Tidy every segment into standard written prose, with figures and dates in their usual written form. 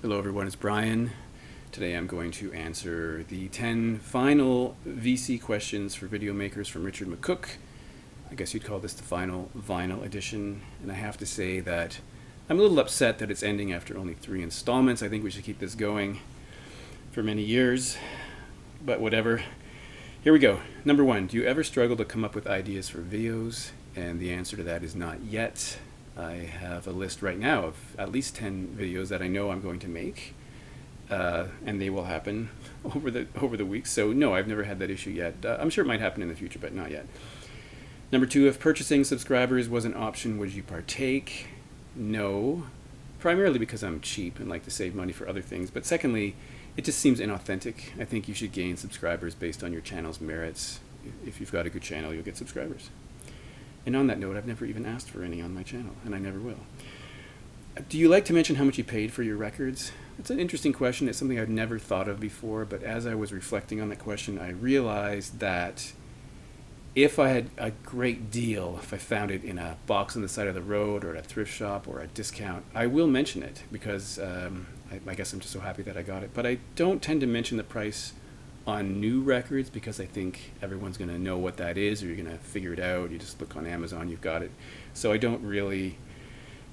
Hello everyone, it's Brian. Today I'm going to answer the 10 final VC questions for video makers from Richard McCook. I guess you'd call this the final vinyl edition. And I have to say that I'm a little upset that it's ending after only 3 installments. I think we should keep this going for many years, but whatever. Here we go. Number 1, do you ever struggle to come up with ideas for videos? And the answer to that is not yet. I have a list right now of at least 10 videos that I know I'm going to make, and they will happen over the weeks. So no, I've never had that issue yet. I'm sure it might happen in the future, but not yet. Number 2, if purchasing subscribers was an option, would you partake? No, primarily because I'm cheap and like to save money for other things. But secondly, it just seems inauthentic. I think you should gain subscribers based on your channel's merits. If you've got a good channel, you'll get subscribers. And on that note, I've never even asked for any on my channel, and I never will. Do you like to mention how much you paid for your records? It's an interesting question. It's something I'd never thought of before, but as I was reflecting on that question, I realized that if I had a great deal, if I found it in a box on the side of the road or at a thrift shop or a discount, I will mention it because I guess I'm just so happy that I got it. But I don't tend to mention the price on new records because I think everyone's going to know what that is, or you're going to figure it out. You just look on Amazon, you've got it. So I don't really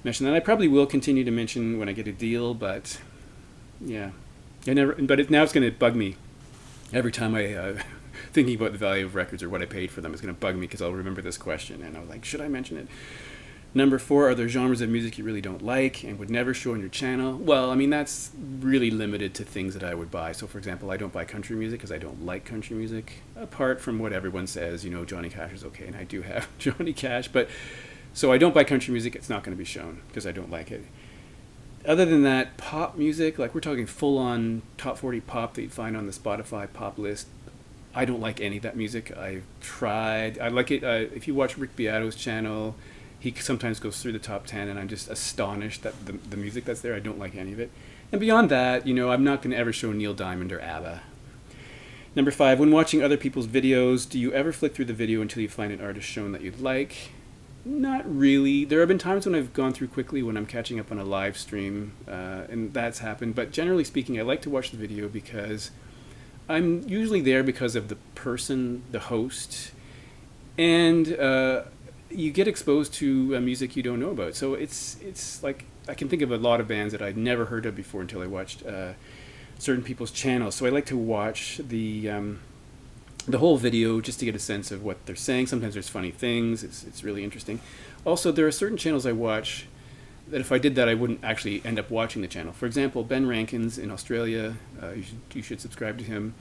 mention that. I probably will continue to mention when I get a deal, but yeah, now it's going to bug me every time I thinking about the value of records or what I paid for them. It's going to bug me because I'll remember this question and I was like, should I mention it? Number 4, are there genres of music you really don't like and would never show on your channel? Well, I mean, that's really limited to things that I would buy. So, for example, I don't buy country music because I don't like country music, apart from what everyone says, Johnny Cash is okay, and I do have Johnny Cash. But so I don't buy country music. It's not going to be shown because I don't like it. Other than that, pop music, like we're talking full-on top 40 pop that you'd find on the Spotify pop list, I don't like any of that music. I've tried. I like it. If you watch Rick Beato's channel, he sometimes goes through the top 10, and I'm just astonished that the music that's there, I don't like any of it. And beyond that, I'm not going to ever show Neil Diamond or ABBA. Number 5, when watching other people's videos, do you ever flick through the video until you find an artist shown that you'd like? Not really. There have been times when I've gone through quickly when I'm catching up on a live stream, and that's happened. But generally speaking, I like to watch the video because I'm usually there because of the person, the host, and you get exposed to music you don't know about. So it's like I can think of a lot of bands that I'd never heard of before until I watched certain people's channels. So I like to watch the whole video just to get a sense of what they're saying. Sometimes there's funny things. It's really interesting. Also, there are certain channels I watch that if I did that, I wouldn't actually end up watching the channel. For example, Ben Rankins in Australia. You should subscribe to him.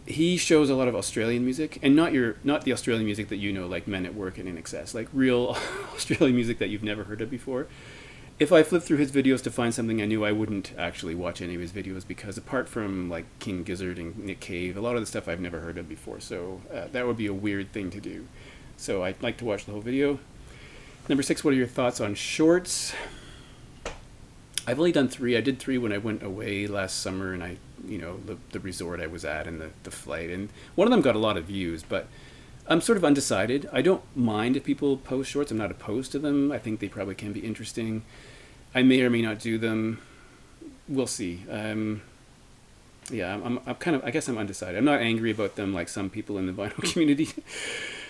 He shows a lot of Australian music, and not the Australian music that like Men at Work and In Excess, like real Australian music that you've never heard of before. If I flipped through his videos to find something I knew, I wouldn't actually watch any of his videos because apart from like King Gizzard and Nick Cave, a lot of the stuff I've never heard of before, so that would be a weird thing to do. So I'd like to watch the whole video. Number 6, what are your thoughts on shorts? I've only done 3. I did 3 when I went away last summer, and the resort I was at and the flight, and one of them got a lot of views, but I'm sort of undecided. I don't mind if people post shorts. I'm not opposed to them. I think they probably can be interesting. I may or may not do them. We'll see. I'm kind of, I guess I'm undecided. I'm not angry about them like some people in the vinyl community.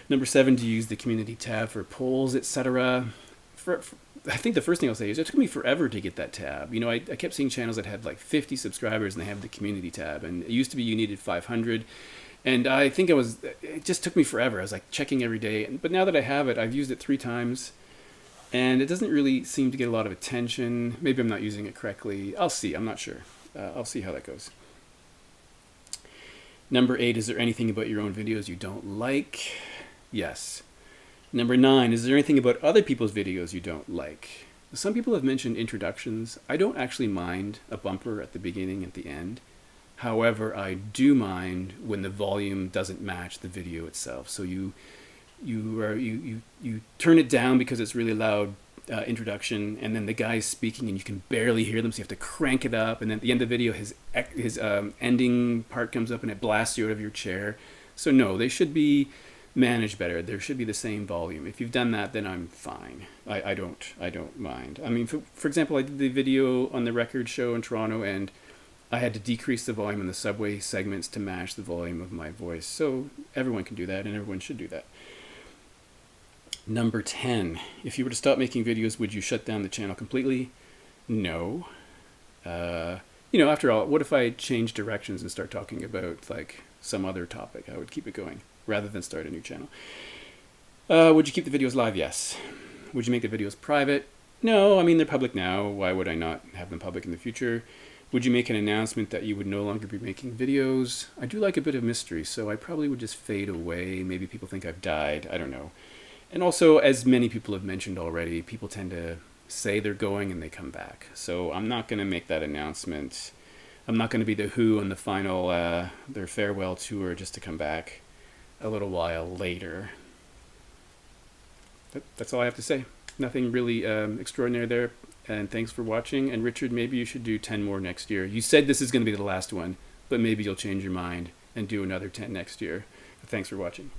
Number 7, do you use the community tab for polls, etc.? I think the first thing I'll say is it took me forever to get that tab. I kept seeing channels that had like 50 subscribers and they have the community tab, and it used to be you needed 500. And I think it just took me forever. I was like checking every day. But now that I have it, I've used it 3 times, and it doesn't really seem to get a lot of attention. Maybe I'm not using it correctly. I'll see. I'm not sure. I'll see how that goes. Number 8, is there anything about your own videos you don't like? Yes. Number 9, is there anything about other people's videos you don't like? Some people have mentioned introductions. I don't actually mind a bumper at the beginning, at the end. However, I do mind when the volume doesn't match the video itself. So you turn it down because it's really loud introduction, and then the guy's speaking and you can barely hear them, so you have to crank it up. And then at the end of the video, his ending part comes up and it blasts you out of your chair. So no, they should be manage better. There should be the same volume. If you've done that, then I'm fine. I don't mind. I mean, for example, I did the video on the record show in Toronto, and I had to decrease the volume in the subway segments to match the volume of my voice. So everyone can do that, and everyone should do that. Number 10. If you were to stop making videos, would you shut down the channel completely? No. After all, what if I change directions and start talking about like some other topic? I would keep it going rather than start a new channel. Would you keep the videos live? Yes. Would you make the videos private? No. I mean, they're public now. Why would I not have them public in the future? Would you make an announcement that you would no longer be making videos? I do like a bit of mystery, so I probably would just fade away. Maybe people think I've died. I don't know. And also, as many people have mentioned already, people tend to say they're going and they come back. So I'm not going to make that announcement. I'm not going to be the Who on the final, their farewell tour just to come back a little while later. That's all I have to say. Nothing really extraordinary there. And thanks for watching. And Richard, maybe you should do 10 more next year. You said this is going to be the last one, but maybe you'll change your mind and do another 10 next year. Thanks for watching.